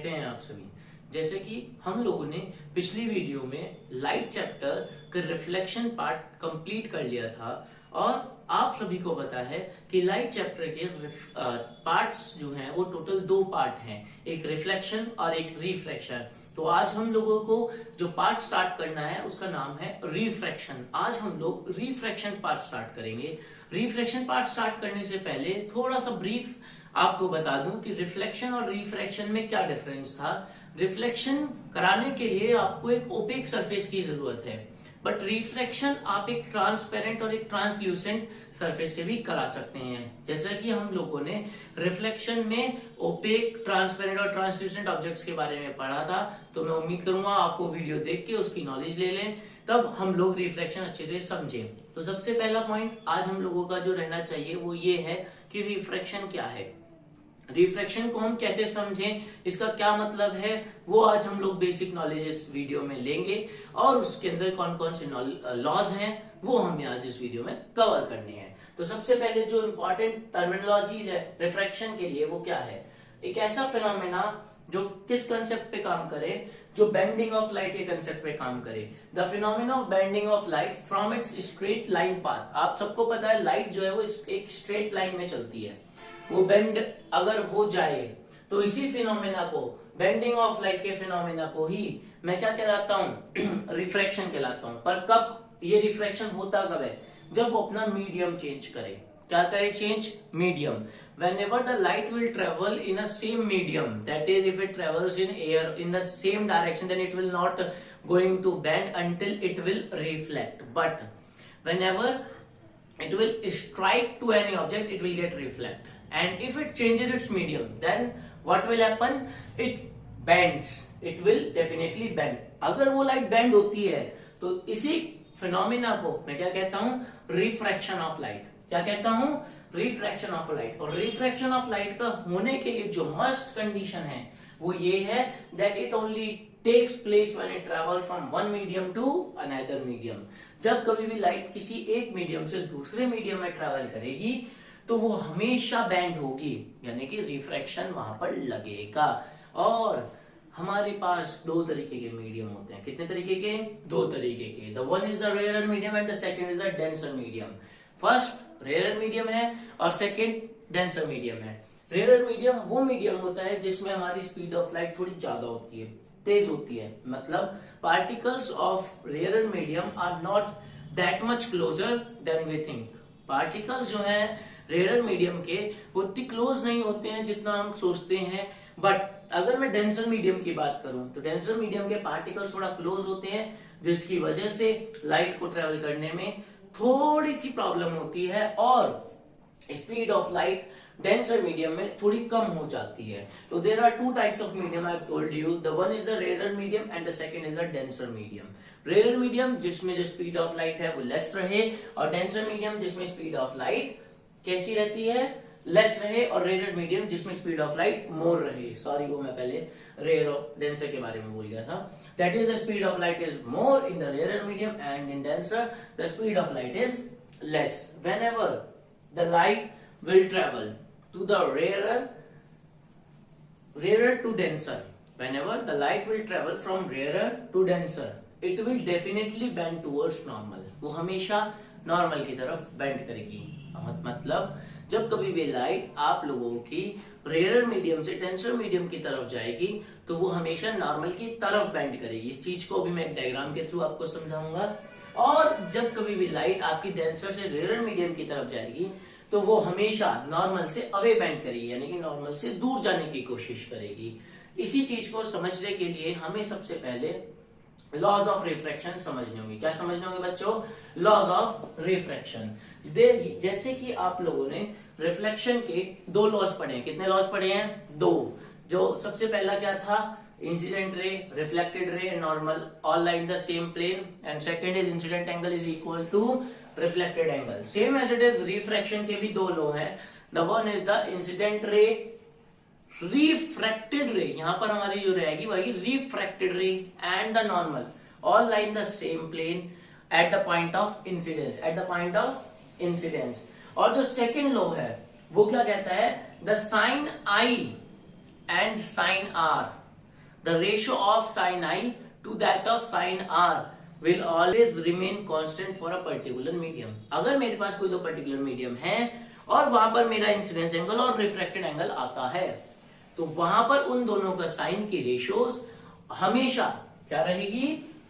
कैसे हैं आप सभी। जैसे कि हम लोगों ने पिछली वीडियो में लाइट चैप्टर का रिफ्लेक्शन पार्ट कंप्लीट कर लिया था और आप सभी को पता है कि लाइट चैप्टर के पार्ट्स जो हैं वो टोटल दो पार्ट हैं, एक रिफ्लेक्शन और एक रिफ्रैक्शन। तो आज हम लोगों को जो पार्ट स्टार्ट करना है उसका नाम है रिफ्रैक्शन। आज हम लोग रिफ्रैक्शन पार्ट स्टार्ट करेंगे। रिफ्रैक्शन पार्ट स्टार्ट करने से पहले थोड़ा सा ब्रीफ आपको बता दूं कि रिफ्लेक्शन और रिफ्रैक्शन में क्या डिफरेंस था। रिफ्लेक्शन कराने के लिए आपको एक ओपेक सरफेस की जरूरत है, बट रिफ्रैक्शन आप एक ट्रांसपेरेंट और एक ट्रांसल्यूसेंट सरफेस से भी करा सकते हैं। जैसा कि हम लोगों ने रिफ्लेक्शन में ओपेक, ट्रांसपेरेंट और ट्रांसल्यूसेंट ऑब्जेक्ट्स के बारे में पढ़ा था, तो मैं उम्मीद करूंगा आपको वीडियो देख के उसकी नॉलेज ले लें, तब हम लोग रिफ्लेक्शन अच्छे से समझें। तो सबसे पहला पॉइंट आज हम लोगों का जो रहना चाहिए वो ये है कि रिफ्रैक्शन क्या है, रिफ्रैक्शन को हम कैसे समझें, इसका क्या मतलब है, वो आज हम लोग बेसिक नॉलेज इस वीडियो में लेंगे और उसके अंदर कौन कौन से लॉज हैं वो हमें आज इस वीडियो में कवर करने हैं। तो सबसे पहले जो इंपॉर्टेंट टर्मिनोलॉजीज है रिफ्रैक्शन के लिए वो क्या है, एक ऐसा फिनोमेना जो किस कंसेप्ट पे काम करे, जो बेंडिंग ऑफ लाइट के कंसेप्ट पे काम करे। The phenomena of bending of light from its straight line path. आप सबको पता है लाइट जो है वो एक स्ट्रेट लाइन में चलती है, वो बेंड अगर हो जाए तो इसी फिनोमेना को, बेंडिंग ऑफ लाइट के फिनोमेना को ही मैं क्या कहलाता हूं रिफ्रैक्शन कहलाता हूं। पर कब ये रिफ्रैक्शन होता कब है, जब वो अपना मीडियम चेंज करे। क्या करे, change medium. whenever the light will travel in a same medium, that is if it travels in air in the same direction, then it will not going to bend until it will reflect. But whenever it will strike to any object, it will get reflect. And if it changes its medium, then what will happen, it bends, it will definitely bend. अगर वो light bend होती है तो इसी phenomena को मैं क्या कहता हूं, रिफ्रैक्शन ऑफ लाइट। क्या कहता हूं, रिफ्रैक्शन ऑफ लाइट। और रिफ्रैक्शन ऑफ लाइट का होने के लिए जो मस्ट कंडीशन है वो ये है that it only takes place when it travels from one medium to another medium. जब कभी भी लाइट किसी एक मीडियम से दूसरे मीडियम में ट्रैवल करेगी तो वो हमेशा बैंड होगी, यानी कि रिफ्रैक्शन वहां पर लगेगा। और हमारे पास दो तरीके के मीडियम होते हैं। कितने तरीके के, दो तरीके के। The one is the rare medium and the second is the denser medium. First rare medium है और सेकंड डेंसर मीडियम है। रेयर मीडियम वो मीडियम होता है जिसमें हमारी स्पीड ऑफ लाइट थोड़ी ज्यादा होती है, तेज होती है। मतलब particles of rare medium are not that much closer than we think. Particles जो है रेयर मीडियम के वो उतनी क्लोज नहीं होते हैं जितना हम सोचते हैं। बट अगर मैं डेंसर मीडियम की बात करूं तो डेंसर मीडियम के पार्टिकल्स थोड़ा क्लोज होते हैं, जिसकी वजह से लाइट को ट्रेवल करने में थोड़ी सी प्रॉब्लम होती है और speed of light denser medium में थोड़ी कम हो जाती है। तो there are two types of medium, I have told you. The one is the rare medium and the second is the denser medium. Rare medium जिसमें जो स्पीड ऑफ लाइट है वो लेस रहे, और डेंसर मीडियम जिसमें speed of light कैसी रहती है, लेस रहे, और रेयर मीडियम जिसमें स्पीड ऑफ लाइट मोर रहे। सॉरी, वो मैं पहले रेयर और डेंसर के बारे में बोल गया था। That is the speed of light is more in the rare medium and in denser the speed of light is less. Whenever the light will travel to the rarer to denser, whenever the light will travel from rarer to denser, it will definitely bend towards normal. वो हमेशा normal की तरफ bend करेगी। मतलब जब कभी भी light आप लोगों की रेयर मीडियम से डेंसर मीडियम की तरफ जाएगी तो वो हमेशा नॉर्मल की तरफ बेंड करेगी। इस चीज को भी मैं एक डायग्राम के थ्रू आपको समझाऊंगा। और जब कभी भी लाइट आपकी डेंसर से रेयर मीडियम की तरफ जाएगी तो वो हमेशा नॉर्मल से अवे बेंड करेगी, यानी कि नॉर्मल से दूर जाने की कोशिश करेगी। इसी चीज को समझने के लिए हमें सबसे पहले लॉज ऑफ रिफ्रैक्शन समझने होंगे। क्या समझने होंगे बच्चों, लॉज ऑफ रिफ्रैक्शन। जैसे कि आप लोगों ने रिफ्लेक्शन के दो लॉज पढ़े हैं। कितने लॉज पढ़े हैं, दो। जो सबसे पहला क्या था, incident ray, reflected ray, normal all lie in the same plane, and second is incident angle is equal to reflected angle. Same as it is refraction के भी दो लॉ हैं। The one is the incident ray, refracted ray, यहां पर हमारी जो रहेगी वही refracted ray, and the normal all lie in the same plane at the point of incidence, at the point of incidence. और जो सेकंड लॉ है वो क्या कहता है, the sine i and sine r the ratio of sin I to that of sin R will always remain constant for a particular medium. अगर मेरे पास कोई दो पर्टिकुलर मीडियम है और वहां पर मेरा इंसिडेंस एंगल और रिफ्रैक्टेड एंगल आता है, तो वहां पर उन दोनों का साइन की रेशियोज हमेशा क्या रहेगी,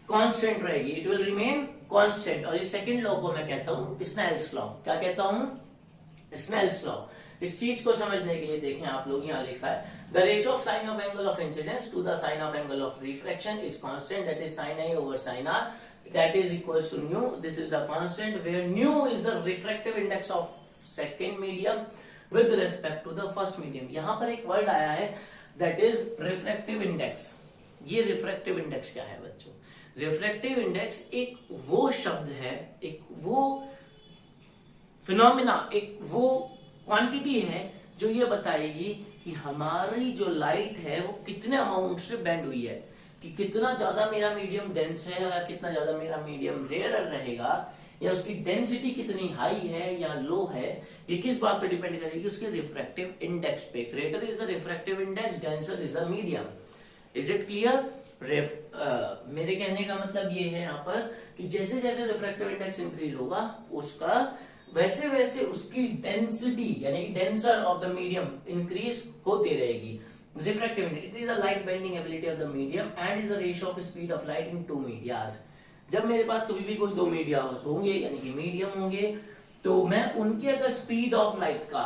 कांस्टेंट रहेगी, इट विल रिमेन कांस्टेंट। और इस सेकंड लॉ को मैं कहता हूं स्नेल्स लॉ। क्या कहता हूं? Snell's law. इस चीज को समझने के लिए देखें आप लोग, यहां लिखा है the ratio of sine of angle of incidence to the sine of angle of refraction is constant, that is sin I over sin R, that is equals to nu. This is the constant where nu is the refractive index of second medium with respect to the first medium. यहां पर एक word आया है that is refractive index. ये refractive index क्या है बच्चों? refractive index एक वो शब्द है, एक वो फिनोमिना, एक वो क्वांटिटी है जो ये बताएगी कि हमारी जो लाइट है वो कितने अमाउंट से बेंड हुई है, कि कितना ज्यादा मेरा मीडियम डेंस है या कितना ज्यादा मेरा मीडियम रेयर रहेगा, या उसकी डेंसिटी कितनी हाई है या लो है, ये किस बात पे डिपेंड करेगी? उसके रिफ्रैक्टिव इंडेक्स पे। Greater is the refractive index, denser is the medium. Is it clear? मेरे कहने का मतलब ये है यहाँ पर कि जैसे जैसे रिफ्रैक्टिव इंडेक्स इंक्रीज होगा उसका वैसे वैसे उसकी डेंसिटी यानी denser of the medium increase होती रहेगी। Refractive index it is the light bending ability of the medium and is the ratio of speed of light in two medias. जब मेरे पास कभी भी कोई दो मीडियाज होंगे यानी कि मीडियम होंगे, तो मैं उनके अगर स्पीड ऑफ लाइट का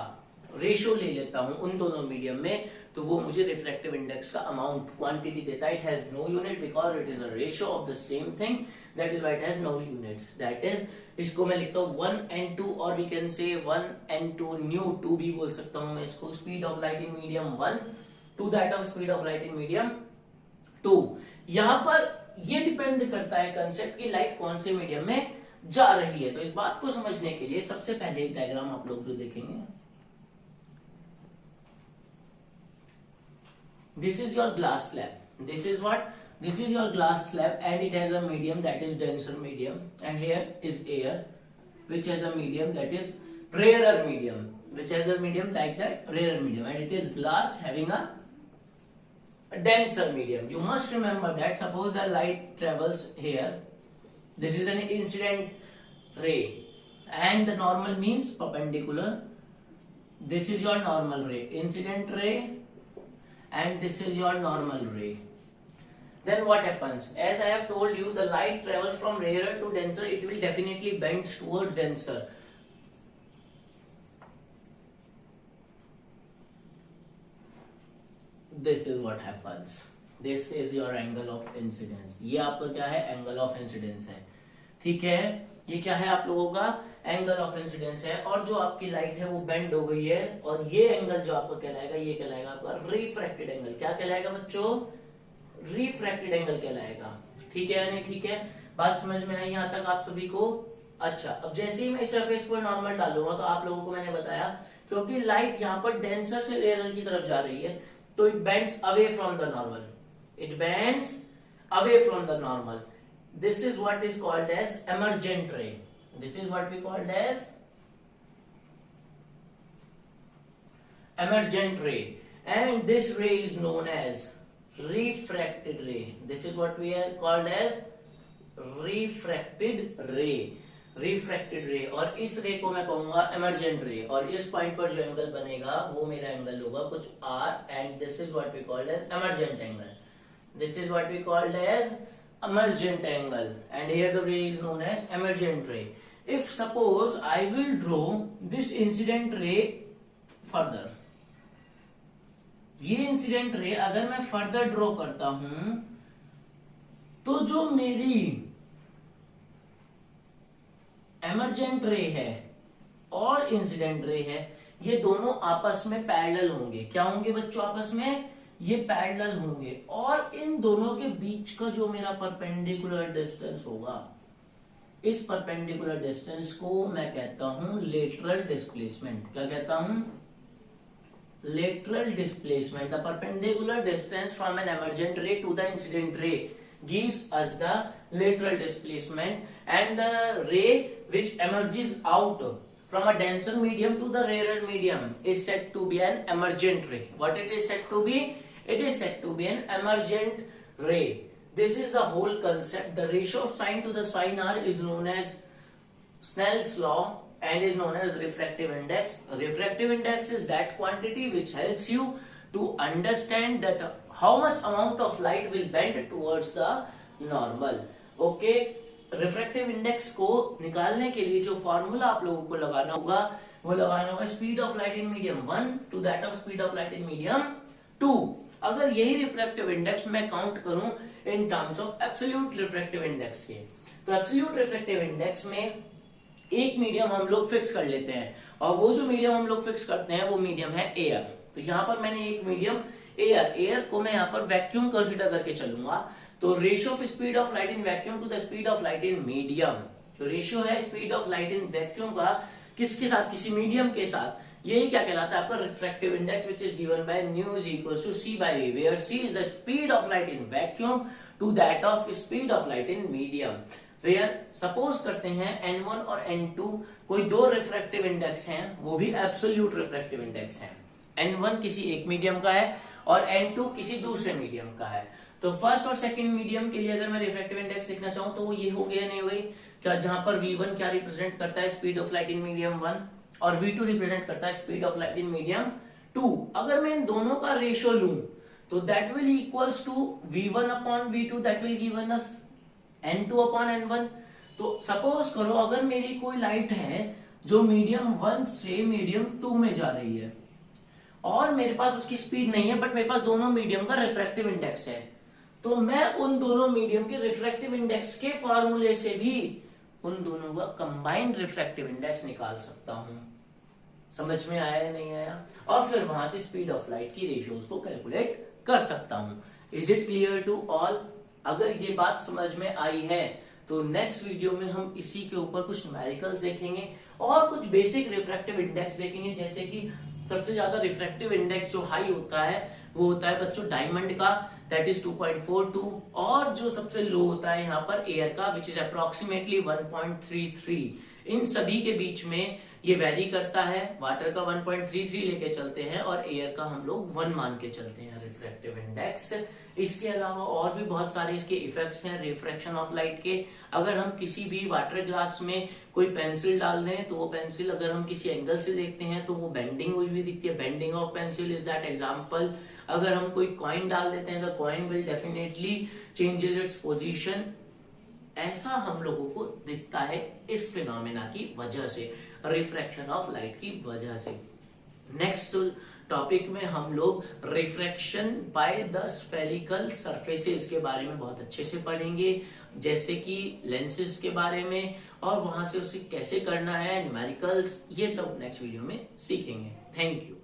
रेशियो ले लेता हूं उन दोनों मीडियम में, तो वो मुझे रिफ्लेक्टिव इंडेक्स का अमाउंट क्वांटिटी देता है। It has no unit because it is a ratio of the same thing, that is why it has no units. That is, इसको मैं लिखता हूं 1n2 और we can say 1n2 new 2 भी बोल सकता हूं मैं इसको। Speed of light in medium 1 to that of speed of light in medium 2। यहां पर ये डिपेंड करता है कंसेप्ट की लाइट कौन से मीडियम में जा रही है। तो इस बात को समझने के लिए सबसे पहले एक डायग्राम आप लोग जो देखेंगे, this is your glass slab. This is what? This is your glass slab and it has a medium that is denser medium, and here is air which has a medium that is rarer medium, which has a medium like that, rarer medium, and it is glass having a denser medium. You must remember that suppose the light travels here, this is an incident ray and the normal means perpendicular. This is your normal ray, incident ray, and this is your normal ray. Then what happens? As I have told you, the light travels from rarer to denser. It will definitely bend towards denser. This is what happens. This is your angle of incidence. ये आपका क्या है? Angle of incidence है। ठीक है, ये क्या है आप लोगों का? एंगल ऑफ इंसिडेंस है। और जो आपकी लाइट है वो बेंड हो गई है, और ये एंगल जो आपका कहलाएगा, ये कहलाएगा आपका रिफ्रैक्टेड एंगल। क्या कहलाएगा बच्चों? रिफ्रैक्टेड एंगल कहलाएगा। ठीक है या नहीं? ठीक है, बात समझ में आई यहां तक आप सभी को? अच्छा, अब जैसे ही मैं इस सरफेस पर नॉर्मल डालूंगा तो आप लोगों को मैंने बताया क्योंकि लाइट यहाँ पर डेंसर से रेयर की तरफ जा रही है, तो it bends away from the normal. It bends away from the normal. This is what is called as emergent ray. This is what we called as emergent ray, and this ray is known as refracted ray. This is what we are called as refracted ray. Refracted ray, और इस रे को मैं कहूंगा emergent ray, और इस point पर जो एंगल बनेगा वो मेरा एंगल होगा कुछ R, and this is what we called as emergent angle. This is what we called as emergent angle, and here the ray is known as emergent ray. If suppose I will draw this incident ray further, ये incident ray अगर मैं further draw करता हूं तो जो मेरी emergent रे है और इंसिडेंट रे है, ये दोनों आपस में पैरेलल होंगे। क्या होंगे बच्चों? आपस में ये पैरेलल होंगे, और इन दोनों के बीच का जो मेरा परपेंडिकुलर डिस्टेंस होगा, इस परपेंडिकुलर डिस्टेंस को मैं कहता हूं लेटरल डिस्प्लेसमेंट। क्या कहता हूं? Lateral displacement. The perpendicular distance from an emergent ray to the incident ray gives us the lateral displacement, and the ray which emerges out from a denser medium to the rarer medium is said to be an emergent ray. What it is said to be? It is said to be an emergent ray. This is the whole concept. The ratio of sine to the sin r is known as Snell's law and is known as refractive index. Refractive index is that quantity which helps you to understand that how much amount of light will bend towards the normal. Okay, refractive index को निकालने के लिए जो formula आप लोगों को लगाना होगा वो लगाना होगा speed of light in medium 1 to that of speed of light in medium 2। अगर यही रिफ्रैक्टिव इंडेक्स मैं काउंट करूं in terms of absolute refractive index के, तो एब्सोल्यूट रिफ्रैक्टिव इंडेक्स में एक मीडियम हम लोग फिक्स कर लेते हैं और वो जो मीडियम हम लोग फिक्स करते हैं वो मीडियम है एयर। तो यहाँ पर मैंने एक मीडियम एयर को मैं यहाँ पर वैक्यूम कंसीडर करके चलूंगा। तो ratio of speed of light in vacuum to the speed of light in medium, जो रेशियो है speed of light in vacuum का किसके साथ, किसी मीडियम के साथ, यही क्या कहलाता है आपका refractive index, which is given by nu is equals to c by v, where c is the speed of light in vacuum to that of speed of light in medium. Where suppose करते हैं n1 और n2 कोई दो refractive index हैं, वो भी absolute refractive index हैं। n1 किसी एक मीडियम का है और n2 किसी दूसरे मीडियम का है। तो फर्स्ट और सेकंड मीडियम के लिए अगर मैं रिफ्रैक्टिव इंडेक्स लिखना चाहूं तो वो ये हो गया नहीं हुई क्या, जहां पर v1 क्या रिप्रेजेंट करता है speed of light in medium 1 और v2 रिप्रेजेंट करता है speed of light in medium 2। अगर मैं इन दोनों का रेशियो लूं तो that will equals to v1 upon v2, that will given us n2 upon n1। तो सपोज करो अगर मेरी कोई लाइट है जो मीडियम 1 से मीडियम 2 में जा रही है और मेरे पास उसकी स्पीड नहीं है बट मेरे पास दोनों मीडियम का रिफ्रैक्टिव इंडेक्स है, तो मैं उन दोनों मीडियम के रिफ्रैक्टिव इंडेक्स के फॉर्मूले से भी उन दोनों का कंबाइंड रिफ्रैक्टिव इंडेक्स निकाल सकता हूं। समझ में आया या नहीं आया? और फिर वहां से स्पीड ऑफ लाइट की रेशियोज को कैलकुलेट कर सकता हूं। Is it clear to all? अगर ये बात समझ में आई है तो नेक्स्ट वीडियो में हम इसी के ऊपर कुछ न्यूमेरिकल्स देखेंगे और कुछ बेसिक रिफ्रैक्टिव इंडेक्स देखेंगे, जैसे कि सबसे ज्यादा रिफ्रैक्टिव इंडेक्स जो हाई होता है वो होता है बच्चों डायमंड का, दैट इज 2.42, और जो सबसे लो होता है यहाँ पर एयर का, विच इज अप्रोक्सीमेटली 1.33। इन सभी के बीच में ये वैरी करता है। वाटर का 1.33 लेके चलते हैं और एयर का हम लोग 1 मान के चलते हैं रिफ्रैक्टिव इंडेक्स। इसके अलावा और भी बहुत सारे इसके इफेक्ट्स हैं रिफ्रैक्शन ऑफ लाइट के। अगर हम किसी भी वाटर ग्लास में कोई पेंसिल डाल दें तो वो पेंसिल अगर हम किसी एंगल से देखते हैं तो वो बेंडिंग हुई भी दिखती है, bending of pencil is that example. अगर हम कोई कॉइन डाल देते हैं तो coin will definitely changes its position. ऐसा हम लोगों को दिखता है इस फिनोमेना की वजह से, रिफ्रैक्शन ऑफ लाइट की वजह से। नेक्स्ट टॉपिक में हम लोग refraction by the spherical surfaces के बारे में बहुत अच्छे से पढ़ेंगे, जैसे कि लेंसेज के बारे में, और वहां से उसे कैसे करना है, न्यूमेरिकल्स, ये सब नेक्स्ट वीडियो में सीखेंगे। Thank you.